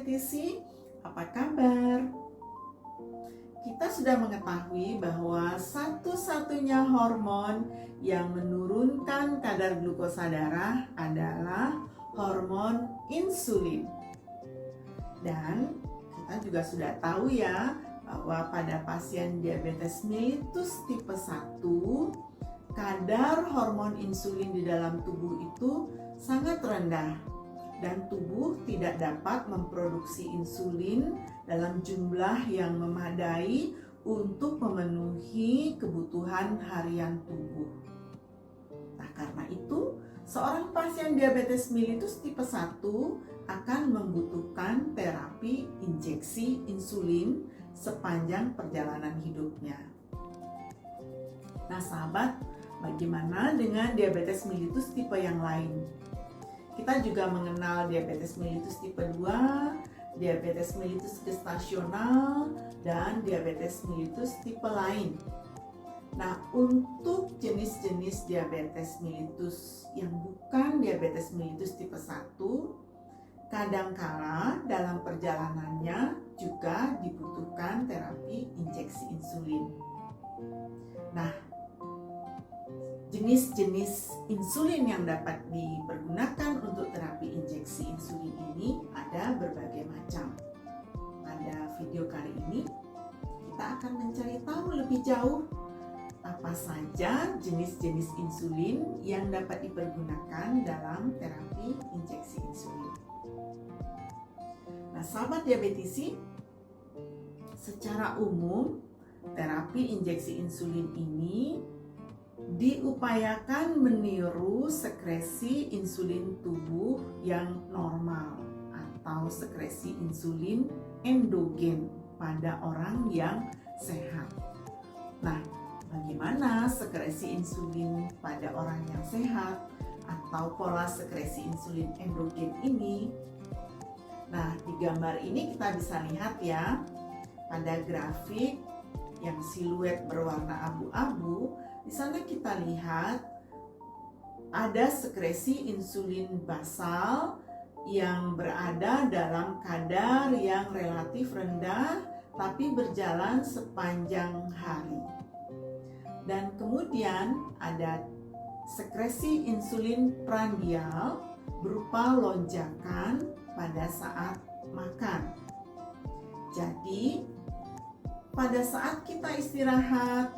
diabetisi, apa kabar? Kita sudah mengetahui bahwa satu-satunya hormon yang menurunkan kadar glukosa darah adalah hormon insulin. Dan kita juga sudah tahu ya bahwa pada pasien diabetes mellitus tipe 1, kadar hormon insulin di dalam tubuh itu sangat rendah dan tubuh tidak dapat memproduksi insulin dalam jumlah yang memadai untuk memenuhi kebutuhan harian tubuh. Nah, karena itu, seorang pasien diabetes mellitus tipe 1 akan membutuhkan terapi injeksi insulin sepanjang perjalanan hidupnya. Nah, sahabat, bagaimana dengan diabetes mellitus tipe yang lain? Kita juga mengenal diabetes mellitus tipe 2, diabetes mellitus gestasional, dan diabetes mellitus tipe lain. Nah, untuk jenis-jenis diabetes mellitus yang bukan diabetes mellitus tipe 1, kadangkala dalam perjalanannya juga dibutuhkan terapi injeksi insulin. Nah, jenis-jenis insulin yang dapat dipergunakan untuk terapi injeksi insulin ini ada berbagai macam. Pada video kali ini, kita akan mencari tahu lebih jauh apa saja jenis-jenis insulin yang dapat dipergunakan dalam terapi injeksi insulin. Nah, sahabat diabetisi, secara umum terapi injeksi insulin ini diupayakan meniru sekresi insulin tubuh yang normal atau sekresi insulin endogen pada orang yang sehat. Nah, bagaimana sekresi insulin pada orang yang sehat atau pola sekresi insulin endogen ini? Nah, di gambar ini kita bisa lihat ya, pada grafik yang siluet berwarna abu-abu, di sana kita lihat ada sekresi insulin basal yang berada dalam kadar yang relatif rendah tapi berjalan sepanjang hari. Dan kemudian ada sekresi insulin prandial berupa lonjakan pada saat makan. Jadi, pada saat kita istirahat,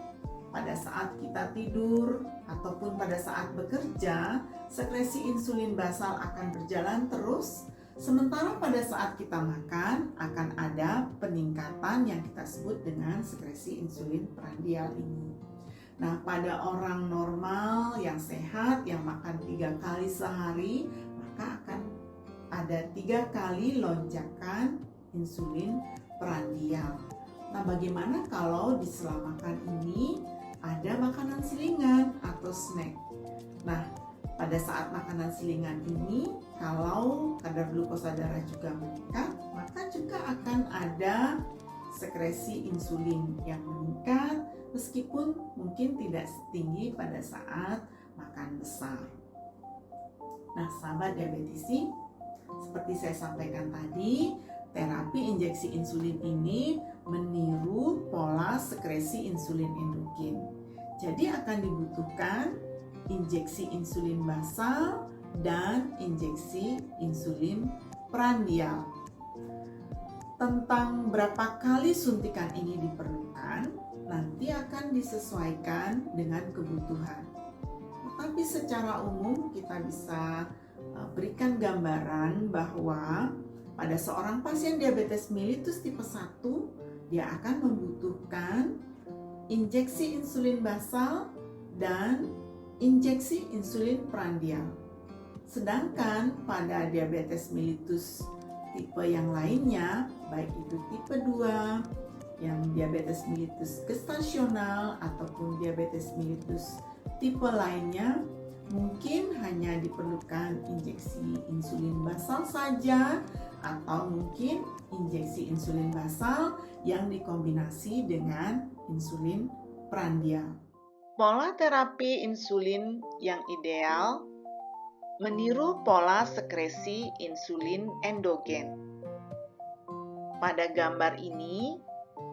pada saat kita tidur, ataupun pada saat bekerja, sekresi insulin basal akan berjalan terus, sementara pada saat kita makan akan ada peningkatan yang kita sebut dengan sekresi insulin prandial ini. Nah, pada orang normal yang sehat, yang makan 3 kali sehari, maka akan ada 3 kali lonjakan insulin prandial. Nah, bagaimana kalau di sela makan ini ada makanan selingan atau snack? Nah, pada saat makanan selingan ini, kalau kadar glukosa darah juga meningkat, maka juga akan ada sekresi insulin yang meningkat meskipun mungkin tidak setinggi pada saat makan besar. Nah, sahabat diabetisi, seperti saya sampaikan tadi, terapi injeksi insulin ini meniru pola sekresi insulin endogen. Jadi akan dibutuhkan injeksi insulin basal dan injeksi insulin prandial. Tentang berapa kali suntikan ini diperlukan, nanti akan disesuaikan dengan kebutuhan. Tapi secara umum kita bisa berikan gambaran bahwa pada seorang pasien diabetes mellitus tipe 1, dia akan membutuhkan injeksi insulin basal dan injeksi insulin prandial. Sedangkan pada diabetes mellitus tipe yang lainnya, baik itu tipe 2, yang diabetes mellitus gestasional ataupun diabetes mellitus tipe lainnya, mungkin hanya diperlukan injeksi insulin basal saja atau mungkin injeksi insulin basal yang dikombinasi dengan insulin prandial. Pola terapi insulin yang ideal meniru pola sekresi insulin endogen. Pada gambar ini,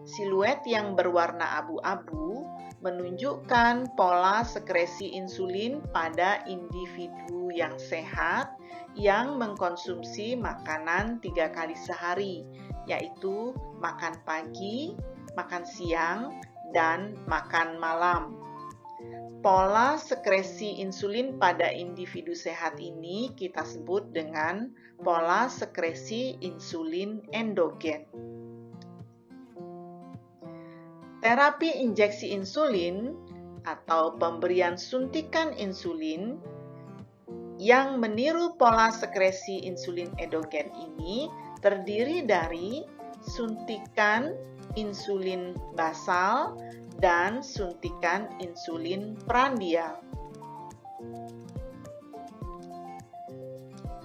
siluet yang berwarna abu-abu menunjukkan pola sekresi insulin pada individu yang sehat yang mengkonsumsi makanan 3 kali sehari, yaitu makan pagi, makan siang, dan makan malam. Pola sekresi insulin pada individu sehat ini kita sebut dengan pola sekresi insulin endogen. Terapi injeksi insulin atau pemberian suntikan insulin yang meniru pola sekresi insulin endogen ini terdiri dari suntikan insulin basal dan suntikan insulin prandial.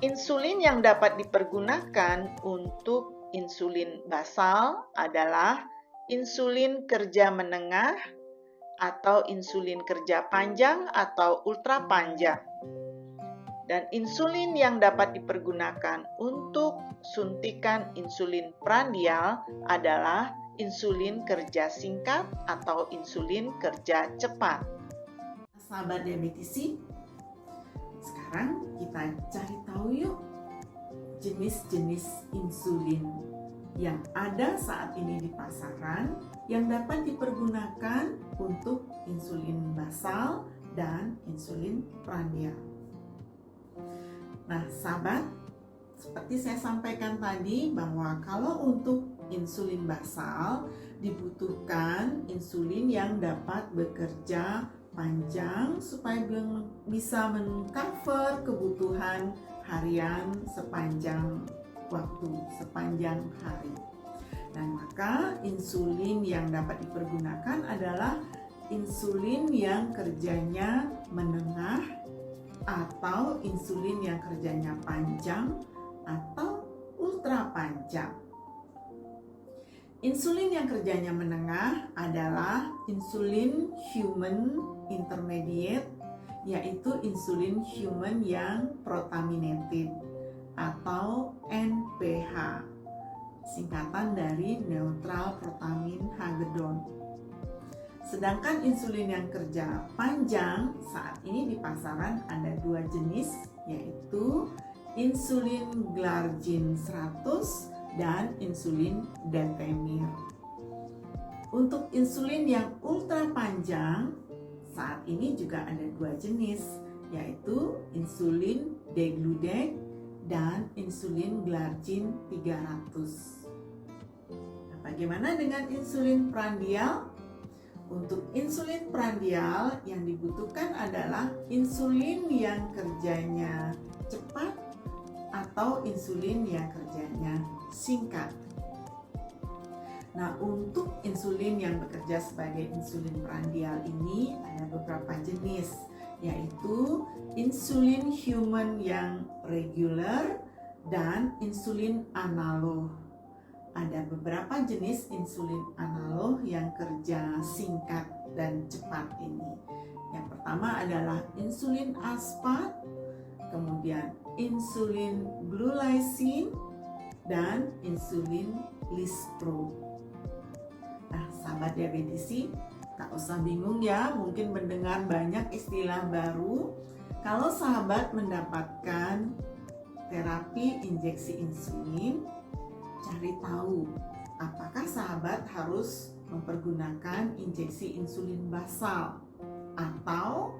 Insulin yang dapat dipergunakan untuk insulin basal adalah insulin kerja menengah atau insulin kerja panjang atau ultra panjang. Dan insulin yang dapat dipergunakan untuk suntikan insulin prandial adalah insulin kerja singkat atau insulin kerja cepat. Sahabat diabetisi, sekarang kita cari tahu yuk jenis-jenis insulin yang ada saat ini di pasaran yang dapat dipergunakan untuk insulin basal dan insulin prandial. Nah, sahabat, seperti saya sampaikan tadi bahwa kalau untuk insulin basal dibutuhkan insulin yang dapat bekerja panjang supaya bisa mengcover kebutuhan harian sepanjang waktu, sepanjang hari. Dan maka insulin yang dapat dipergunakan adalah insulin yang kerjanya menengah atau insulin yang kerjanya panjang atau ultra panjang. Insulin yang kerjanya menengah adalah insulin human intermediate, yaitu insulin human yang protaminated atau NPH, singkatan dari neutral protamin hagedon. Sedangkan insulin yang kerja panjang saat ini di pasaran ada 2 jenis, yaitu insulin glargin 100 dan insulin detemir. Untuk insulin yang ultra panjang saat ini juga ada 2 jenis, yaitu insulin degludec dan insulin glargin 300. Nah, bagaimana dengan insulin prandial? Untuk insulin prandial yang dibutuhkan adalah insulin yang kerjanya cepat atau insulin yang kerjanya singkat. Nah, untuk insulin yang bekerja sebagai insulin prandial ini ada beberapa jenis, yaitu insulin human yang regular dan insulin analog. Ada beberapa jenis insulin analog yang kerja singkat dan cepat ini. Yang pertama adalah insulin aspat, kemudian insulin glulysin, dan insulin lispro. Nah, sahabat diabetisi, tak usah bingung ya, mungkin mendengar banyak istilah baru. Kalau sahabat mendapatkan terapi injeksi insulin, cari tahu apakah sahabat harus mempergunakan injeksi insulin basal atau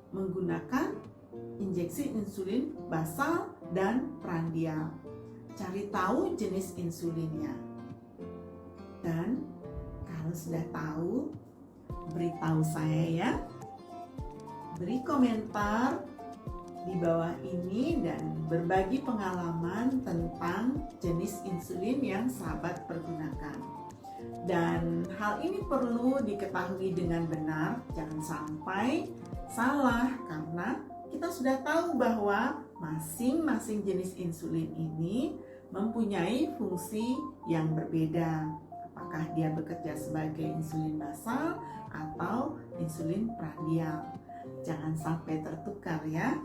menggunakan injeksi insulin basal dan prandial. Cari tahu jenis insulinnya. Dan kalau sudah tahu, beritahu saya ya. Beri komentar di bawah ini dan berbagi pengalaman tentang jenis insulin yang sahabat pergunakan. Dan hal ini perlu diketahui dengan benar, jangan sampai salah, karena kita sudah tahu bahwa masing-masing jenis insulin ini mempunyai fungsi yang berbeda. Apakah dia bekerja sebagai insulin basal atau insulin prandial. Jangan sampai tertukar ya.